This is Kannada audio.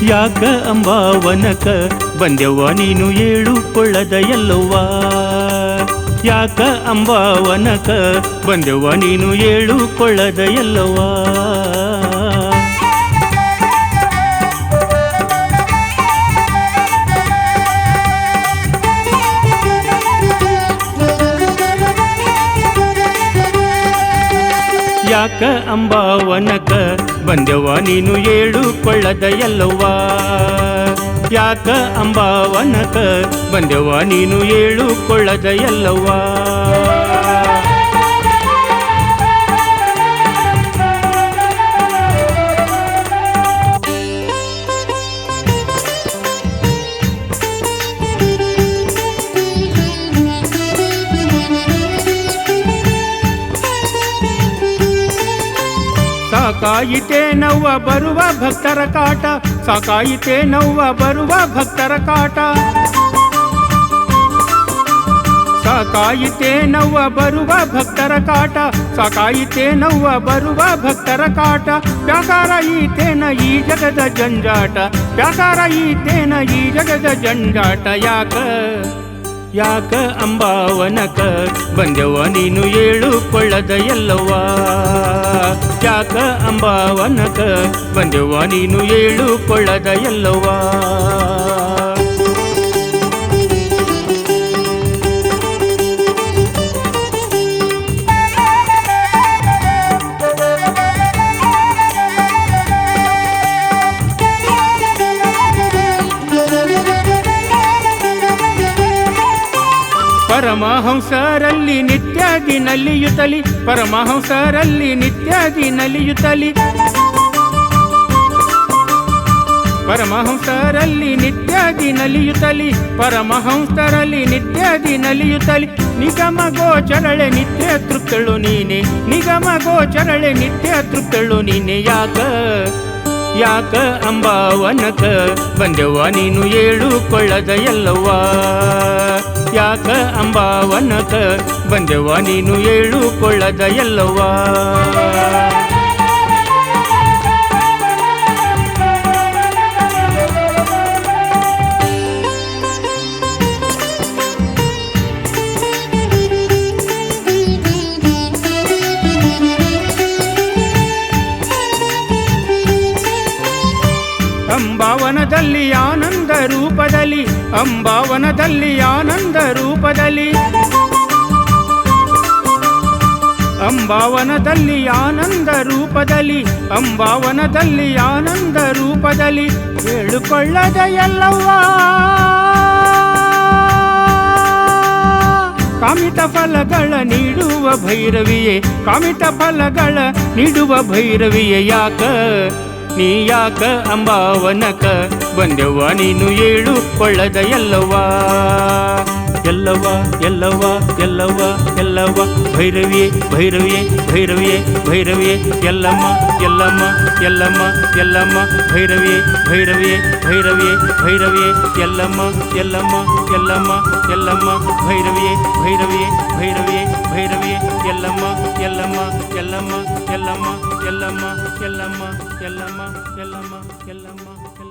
ಯಾಕ ಅಂಬಾವನಕ ಬಂದೆವ್ವ ನೀನು ಏಳುಕೊಳ್ಳದ ಎಲ್ಲವ್ವ ಯಾಕ ಅಂಬಾವನಕ ಬಂದೆವ್ವ ನೀನು ಏಳುಕೊಳ್ಳದ ಎಲ್ಲವ್ವ ಯಾಕ ಅಂಬಾವನಕ ಬಂದೆವ್ವ ನೀನು ಏಳುಕೊಳ್ಳದ ಎಲ್ಲವ್ವ ಯಾಕ ಅಂಬಾವನಕ ಬಂದೆವ್ವ ನೀನು ಏಳುಕೊಳ್ಳದ ಎಲ್ಲವ್ವ ಸಾಕಾಯಿತೇನವ್ವ ಬರುವ ಭಕ್ತರ ಕಾಟ ಸಾಕಾಯಿತೇನವ್ವ ಬರುವ ಭಕ್ತರ ಕಾಟ ಸಾಕಾಯಿತೇನವ್ವ ಬರುವ ಭಕ್ತರ ಕಾಟ ಸಾಕಾಯಿತೇನವ್ವ ಬರುವ ಭಕ್ತರ ಕಾಟ ವ್ಯಾಕಾರ ಈತೇನ ಈ ಜಗದ ಜಂಜಾಟ ವ್ಯಾಕಾರ ಈತೇನ ಈ ಜಗದ ಜಂಜಾಟ ಯಾಕ ಅಂಬಾವನಕ ಬಂದೆವ್ವ ನೀನು ಏಳುಕೊಳ್ಳದ ಎಲ್ಲವ್ವ ಯಾಕ ಅಂಬಾವನಕ ಬಂದೆವ್ವ ನೀನು ಏಳುಕೊಳ್ಳದ ಎಲ್ಲವ್ವ ಪರಮಹಂಸರಲ್ಲಿ ನಿತ್ಯಾದಿ ನಲಿಯುತ್ತಲಿ ಪರಮಹಂಸರಲ್ಲಿ ನಿತ್ಯಾದಿ ನಲಿಯುತ್ತಲಿ ಪರಮಹಂಸರಲ್ಲಿ ನಿತ್ಯಾದಿ ನಲಿಯುತ್ತಲಿ ಪರಮಹಂಸರಲ್ಲಿ ನಿತ್ಯಾದಿ ನಲಿಯುತ್ತಲಿ ನಿಗಮ ಗೋಚರಳೆ ನಿತ್ಯ ತೃಪ್ತಳು ನೀನೆ ನಿಗಮ ಗೋಚರಳೆ ನಿತ್ಯ ತೃಪ್ತಳು ನೀನೆ ಯಾಕ ಅಂಬಾವನಕ ಬಂದೆವ್ವ ನೀನು ಏಳುಕೊಳ್ಳದ ಎಲ್ಲವ್ವ ಯಾಕ ಅಂಬಾವನಕ ಬಂದೆವ್ವ ನೀನು ಏಳುಕೊಳ್ಳದ ಎಲ್ಲವ್ವ ಅಂಬಾವನದಲ್ಲಿ ಆನಂದ ರೂಪದಲ್ಲಿ ಅಂಬಾವನದಲ್ಲಿ ಆನಂದ ರೂಪದಲ್ಲಿ ಅಂಬಾವನದಲ್ಲಿ ಆನಂದ ರೂಪದಲ್ಲಿ ಅಂಬಾವನದಲ್ಲಿ ಆನಂದ ರೂಪದಲ್ಲಿ ಏಳುಕೊಳ್ಳದ ಎಲ್ಲವ್ವ ಕಾಮಿತ ಫಲಗಳ ನೀಡುವ ಭೈರವಿಯೇ ಕಾಮಿತ ಫಲಗಳ ನೀಡುವ ಭೈರವಿಯೇ ನೀ ಯಾಕ ಅಂಬಾವನಕ ಬಂದೆವ್ವ ನೀನು ಏಳುಕೊಳ್ಳದ ಎಲ್ಲವ್ವ ಎಲ್ಲವ್ವ ಎಲ್ಲವ್ವ ಎಲ್ಲವ್ವ ಎಲ್ಲವ್ವ ಭೈರವಿಯೇ ಭೈರವಿಯೇ ಭೈರವಿಯೇ ಭೈರವಿಯೇ ಎಲ್ಲಮ್ಮ ಎಲ್ಲಮ್ಮ ಎಲ್ಲಮ್ಮ ಎಲ್ಲಮ್ಮ ಭೈರವಿಯೇ ಭೈರವಿಯೇ ಭೈರವಿಯೇ ಭೈರವಿಯೇ ಎಲ್ಲಮ್ಮ ಎಲ್ಲಮ್ಮ ಎಲ್ಲಮ್ಮ ಎಲ್ಲಮ್ಮ ಭೈರವಿಯೇ ಭೈರವಿಯೇ ಭೈರವಿಯೇ ಭೈರವಿಯೇ ಎಲ್ಲಮ್ಮ ಎಲ್ಲಮ್ಮ ಎಲ್ಲಮ್ಮ ಎಲ್ಲಮ್ಮ ಎಲ್ಲಮ್ಮ ಎಲ್ಲಮ್ಮ ಎಲ್ಲಮ್ಮ ಎಲ್ಲಮ್ಮ ಎಲ್ಲಮ್ಮ